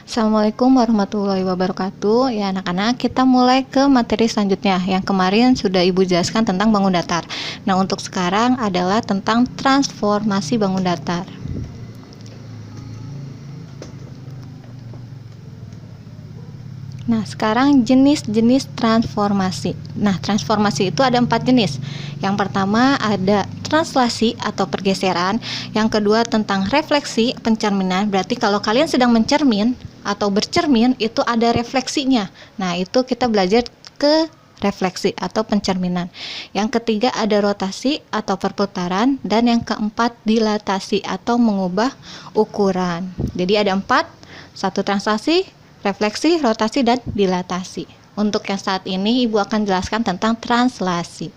Assalamualaikum warahmatullahi wabarakatuh. Ya anak-anak, kita mulai ke materi selanjutnya. Yang kemarin sudah Ibu jelaskan tentang bangun datar. Nah, untuk sekarang adalah tentang transformasi bangun datar. Nah, sekarang jenis-jenis transformasi. Nah, transformasi itu ada 4 jenis. Yang pertama ada translasi atau pergeseran. Yang kedua tentang refleksi, pencerminan. Berarti kalau kalian sedang mencermin atau bercermin, itu ada refleksinya. Nah, itu kita belajar ke refleksi atau pencerminan. Yang ketiga ada rotasi atau perputaran. Dan yang keempat dilatasi atau mengubah ukuran. Jadi ada 4, satu translasi, refleksi, rotasi, dan dilatasi. Untuk yang saat ini Ibu akan jelaskan tentang translasi.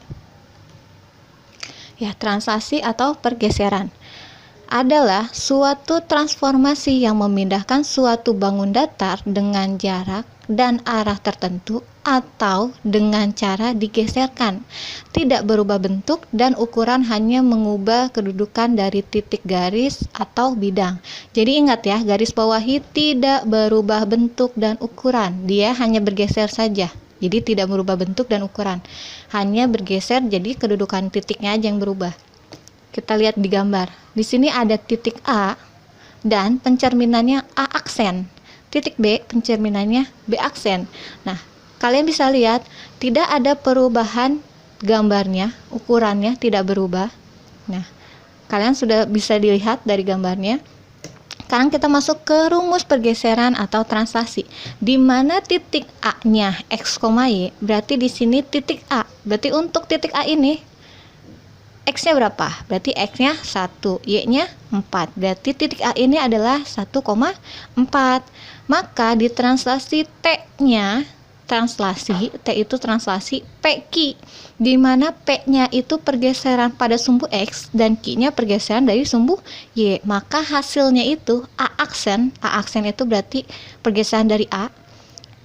Ya, translasi atau pergeseran adalah suatu transformasi yang memindahkan suatu bangun datar dengan jarak dan arah tertentu atau dengan cara digeserkan. Tidak berubah bentuk dan ukuran, hanya mengubah kedudukan dari titik garis atau bidang. Jadi ingat ya, garis bawahi tidak berubah bentuk dan ukuran. Dia hanya bergeser saja. Jadi tidak merubah bentuk dan ukuran. Hanya bergeser, jadi kedudukan titiknya aja yang berubah. Kita lihat di gambar. Di sini ada titik A dan pencerminannya A aksen. Titik B pencerminannya B aksen. Nah, kalian bisa lihat tidak ada perubahan gambarnya, ukurannya tidak berubah. Nah, kalian sudah bisa dilihat dari gambarnya. Sekarang kita masuk ke rumus pergeseran atau translasi. Di mana titik A-nya X, Y, berarti di sini titik A. Berarti untuk titik A ini X-nya berapa? Berarti X-nya 1, Y-nya 4. Berarti titik A ini adalah 1,4. Maka di translasi T-nya, T itu translasi PQ, di mana P-nya itu pergeseran pada sumbu X dan Q-nya pergeseran dari sumbu Y. Maka hasilnya itu A aksen itu berarti pergeseran dari A,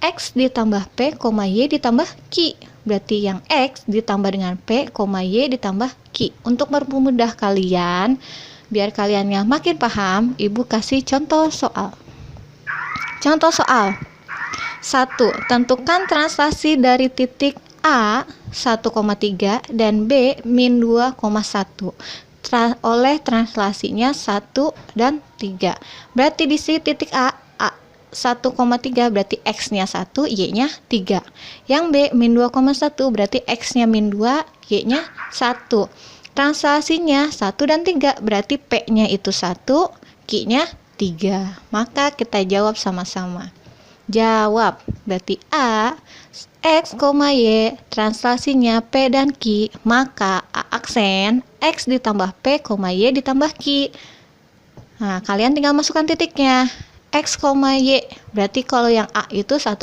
X ditambah P, Y ditambah Q. Berarti yang X ditambah dengan P, Y ditambah Q. Untuk mempermudah kalian, biar kaliannya makin paham, Ibu kasih contoh soal. Contoh soal 1. Tentukan translasi dari titik A 1,3 dan B min 2,1 oleh translasinya 1 dan 3. Berarti di sini titik A 1,3 berarti X-nya 1, Y-nya 3. Yang B min 2,1 berarti X-nya min 2, Y-nya 1. Translasinya 1 dan 3 berarti P-nya itu 1, Q-nya 3. Maka kita jawab sama-sama. Jawab, berarti A, X, Y, translasinya P dan Q, maka A aksen, X ditambah P, Y ditambah Q. Nah, kalian tinggal masukkan titiknya. X, Y, berarti kalau yang A itu 1,3.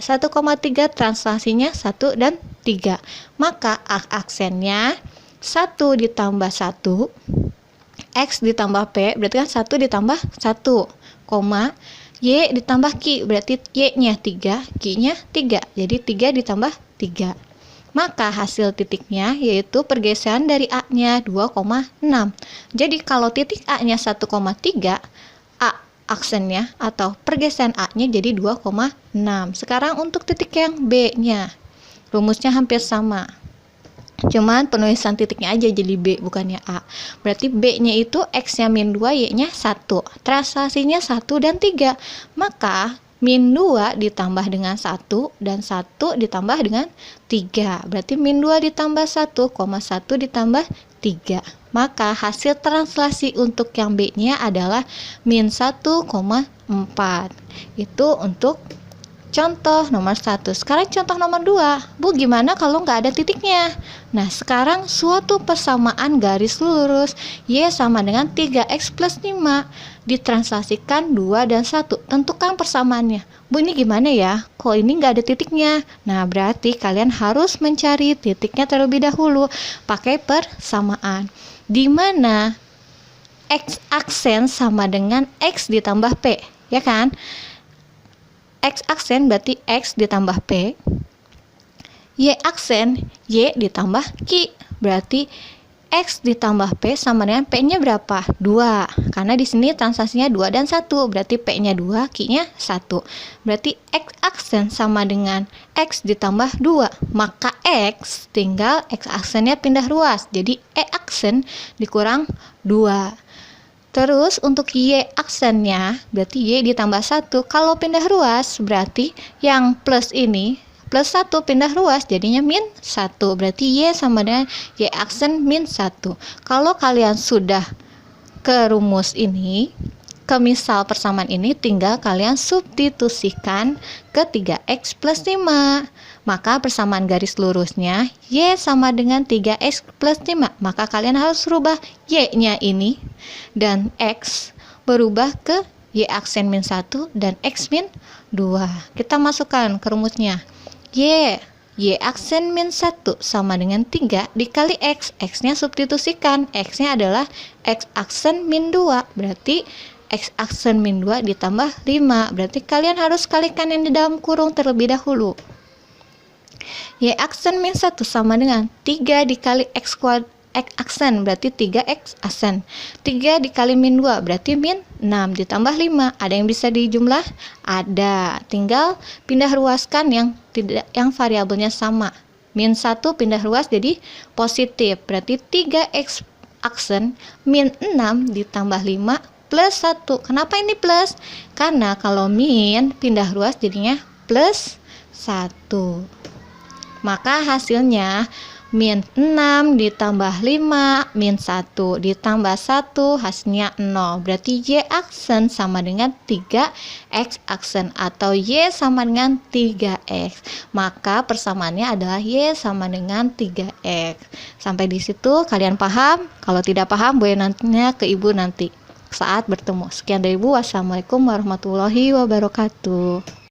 1,3 translasinya 1 dan 3. Maka A aksennya 1 ditambah 1, X ditambah P, berarti kan 1 ditambah 1, Y ditambah Q, berarti Y-nya 3, Q-nya 3. Jadi 3 ditambah 3. Maka hasil titiknya yaitu pergeseran dari A-nya 2,6. Jadi kalau titik A-nya 1,3, A aksennya atau pergeseran A-nya jadi 2,6. Sekarang untuk titik yang B-nya, rumusnya hampir sama. Cuman penulisan titiknya aja jadi B bukannya A. Berarti B-nya itu X-nya min 2, Y-nya 1. Translasinya 1 dan 3. Maka min 2 ditambah dengan 1 dan 1 ditambah dengan 3. Berarti min 2 ditambah 1, 1 ditambah 3. Maka hasil translasi untuk yang B-nya adalah min 1,4. Itu untuk contoh nomor 1. Sekarang contoh nomor 2. Bu, gimana kalau nggak ada titiknya? Nah, sekarang suatu persamaan garis lurus Y sama dengan 3X plus 5. Ditranslasikan 2 dan 1. Tentukan persamaannya. Bu, ini gimana ya? Kok ini nggak ada titiknya? Nah, berarti kalian harus mencari titiknya terlebih dahulu. Pakai persamaan. Di mana X aksen sama dengan X ditambah P. Ya kan? X aksen berarti X ditambah P, Y aksen Y ditambah Q, berarti X ditambah P sama dengan P-nya berapa? 2. Karena di sini transaksinya 2 dan 1. Berarti P-nya 2, Q-nya 1. Berarti X aksen sama dengan X ditambah 2. Maka X tinggal X aksennya pindah ruas. Jadi E aksen dikurang 2. Terus untuk Y aksennya berarti Y ditambah 1. Kalau pindah ruas berarti yang plus ini plus 1 pindah ruas jadinya min 1. Berarti Y sama dengan Y aksen min 1. Kalau kalian sudah ke rumus ini, ke misal persamaan ini, tinggal kalian substitusikan ke 3X plus 5. Maka persamaan garis lurusnya Y sama dengan 3X plus 5. Maka kalian harus rubah Y-nya ini dan X berubah ke Y aksen min 1 dan X min 2. Kita masukkan ke rumusnya. Y aksen min 1 sama dengan 3 dikali X. X-nya substitusikan. X-nya adalah X aksen min 2. Berarti X aksen min 2 ditambah 5. Berarti kalian harus kalikan yang di dalam kurung terlebih dahulu. Y aksen min 1 sama dengan 3 dikali X aksen, berarti 3X aksen. 3 dikali min 2 berarti min 6 ditambah 5. Ada yang bisa dijumlah? Ada. Tinggal pindah ruaskan yang variabelnya sama. Min 1 pindah ruas jadi positif. Berarti 3X aksen min 6 ditambah 5 plus 1. Kenapa ini plus? Karena kalau min pindah ruas jadinya plus 1. Maka hasilnya min 6 ditambah 5 min 1 ditambah 1 hasilnya 0. Berarti Y aksen sama dengan 3X aksen atau Y sama dengan 3X. Maka persamaannya adalah Y sama dengan 3X. Sampai di situ kalian paham? Kalau tidak paham boleh nantinya ke ibu nanti saat bertemu. Sekian dari ibu. Wassalamualaikum warahmatullahi wabarakatuh.